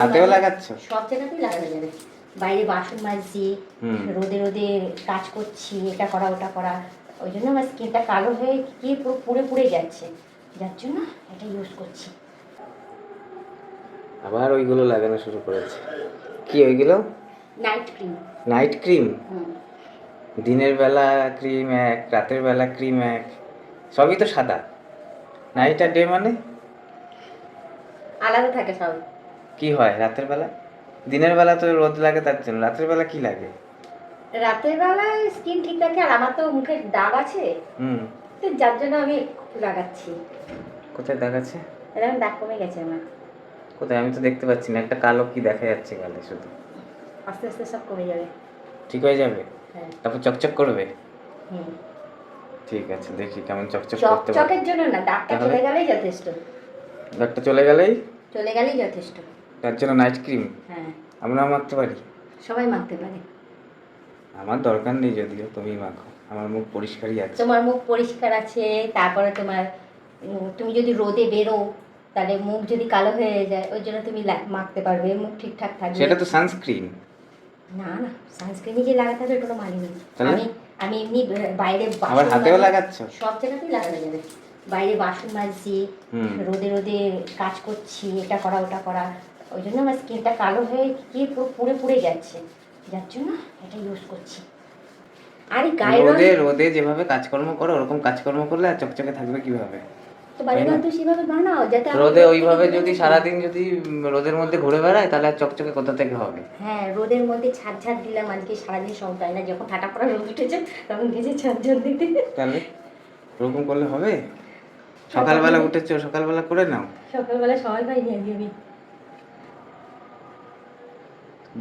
হাতেও লাগাচ্ছ? সব জায়গাতেই লাগানো যাবে। বাইরে বাসন মাজছি, রোদে রোদে কাজ করছি, এটা করা ওটা করা, ওই জন্য আমার স্কিনটা কালো হয়ে গিয়ে পুরো পুড়ে পুড়ে যাচ্ছে, যার জন্য এটা ইউজ করছি। আবার ওইগুলো লাগানো শুরু করেছে। কি ওইগুলো? Night cream. Night cream? দিনের বেলা ক্রিম এক, রাতের বেলা ক্রিম এক, সবই তো সাদা। নাইট আর ডে মানে আলাদা থাকে সব। কি হয় রাতের বেলা? দিনের বেলা তো রোদ লাগে তার জন্য, রাতের বেলা কি লাগে? রাতের বেলায় স্কিন ঠিক থাকে, আর আমার তো মুখে দাগ আছে, তো যার জন্য আমি লাগাচ্ছি। কোথায় দাগ আছে? এরকম দাগ কমে গেছে আমার। কোথায়? আমি তো দেখতে পাচ্ছি না, একটা কালো কি দেখা যাচ্ছে গালে শুধু। আস্তে আস্তে সব কমে যাবে। ঠিক হয়ে যাবে? হ্যাঁ। তারপর চকচক করবে? হুম। ঠিক আছে, দেখি কেমন চকচক করতে পারে। চকচকের জন্য না, দাগটা চলে গেলেই যথেষ্ট। দাগটা চলে গেলেই যথেষ্ট। তার জন্য নাইট ক্রিম? হ্যাঁ। আমরাও মাখতে পারি? সবাই মাখতে পারে। আমার দরকার নেই, যদিও তুমি মাখো, আমার মুখ পরিষ্কারই আছে। তোমার মুখ পরিষ্কার আছে, তারপরে তোমার তুমি যদি রোদে বেরো তাহলে মুখ যদি কালো হয়ে যায়, ওই জন্য তুমি মাখতে পারবে, মুখ ঠিকঠাক থাকবে। সেটা তো সানস্ক্রিন। না না, সানস্ক্রিনই যে লাগাতে হবে কোনো মানে নেই। তাহলে আমি এমনি বাইরে আবার হাতেও লাগাচ্ছ? সব জায়গাতেই লাগানো যাবে। বাইরে বাসন মাজছি, রোদে রোদে কাজ করছি, এটা করা ওটা করা, ওই জন্য আমার স্কিনটা কালো হয়ে গিয়ে পুরো পুড়ে পুড়ে যাচ্ছে, যার জন্য এটা ইউজ করছি। আর এই গায়ে রোদে রোদে যেভাবে কাজকর্ম করো ওরকম কাজকর্ম করলে আর চকচকে থাকবে কিভাবে? তো বাড়িঘর তো সেভাবে বানাও যাতে রোদে ওইভাবে যদি সারাদিন যদি রোদের মধ্যে ঘুরে বেড়ায় তাহলে আর চকচকে কোথা থেকে হবে? হ্যাঁ, রোদের মধ্যে ছাদ ঝাড় দিলাম আজকে সারাদিন, সব তাই না, যখন ঠাটা পড়া রোদ উঠেছে তখন গেছে ছাদ ঝাড় দিতে। তাহলে ওরকম করলে হবে? সকালবেলা উঠেছো, সকালবেলা করে নাও। সকালবেলা সময় পাইনি আজকে আমি।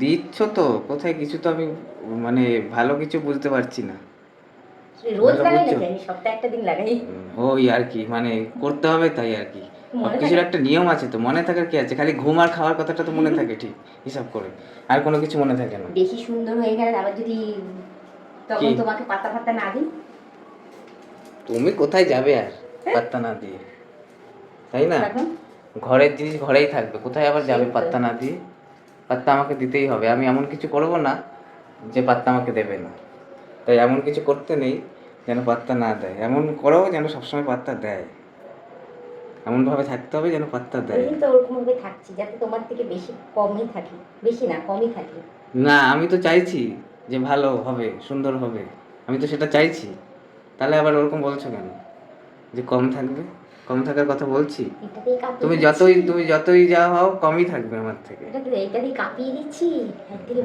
দিচ্ছ তো কোথায়? কিছু তো আমি মানে ভালো কিছু বুঝতে পারছি না। রোজ লাগাই না, আমি সপ্তাহে একটা দিন লাগাই। ওই আর কি, মানে করতে হবে তাই আর কি। কিছুর একটা নিয়ম আছে তো, মনে থাকার কি আছে? খালি ঘুম আর খাওয়ার কথাটা তো মনে থাকে ঠিক হিসাব করে, আর কোনো কিছু মনে থাকে না। বেশি সুন্দর হয়ে গেলে আবার যদি তখন তোমাকে পাতা ফাতা না দিই? তুমি কোথায় যাবে আর পাত্তা না দিয়ে, তাই না? ঘরের জিনিস ঘরেই থাকবে, কোথায় আবার যাবে পাত্তা না দিয়ে? পাত্তা আমাকে দিতেই হবে। আমি এমন কিছু করবো না যে পাত্তা আমাকে দেবে না, তাই এমন কিছু করতে নেই যেন পাত্তা না দেয়, এমন করো যেন সবসময় পাত্তা দেয়, এমনভাবে থাকতে হবে যেন পাত্তা দেয়। তো ওরকমভাবে থাকছি যাতে তোমার থেকে বেশি কমই থাকি, বেশি না কমই থাকি। না, আমি তো চাইছি যে ভালো হবে, সুন্দর হবে, আমি তো সেটা চাইছি। তাহলে আবার ওরকম বলছো কেন যে কম থাকবে? কম থাকার কথা বলছি? তুমি যতই যা হও কমই থাকবে আমার থেকে। এটা দিয়ে কাঁপিয়ে দিচ্ছি।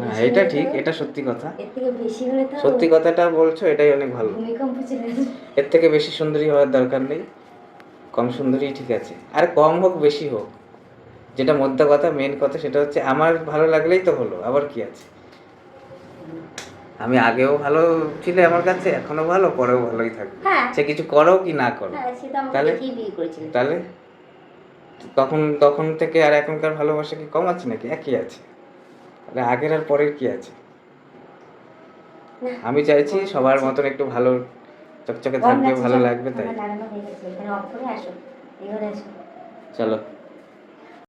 হ্যাঁ, এটা ঠিক, এটা সত্যি কথা। এর থেকে বেশি হলে তো সত্যি কথাটা বলছো, এটাই অনেক ভালো। ভূমিকম্প চলে আসবে। এর থেকে বেশি সুন্দরী হওয়ার দরকার নেই, কম সুন্দরী ঠিক আছে। আর কম হোক বেশি হোক, যেটা মধ্যে কথা, মেন কথা সেটা হচ্ছে আমার ভালো লাগলেই তো হলো, আবার কি আছে? আমি আগেও ভালো ছিলে আমার কাছে, এখনো ভালো, পরেও ভালোই থাকবে। সে কিছু করো কি না করো। তাহলে তখন তখন থেকে আর এখনকার ভালোবাসা কি কম আছে নাকি? একই আছে। তাহলে আগের আর পরের কি আছে? আমি চাইছি সবার মতন একটু ভালো চকচকে থাকবে, ভালো লাগবে, তাই। চলো।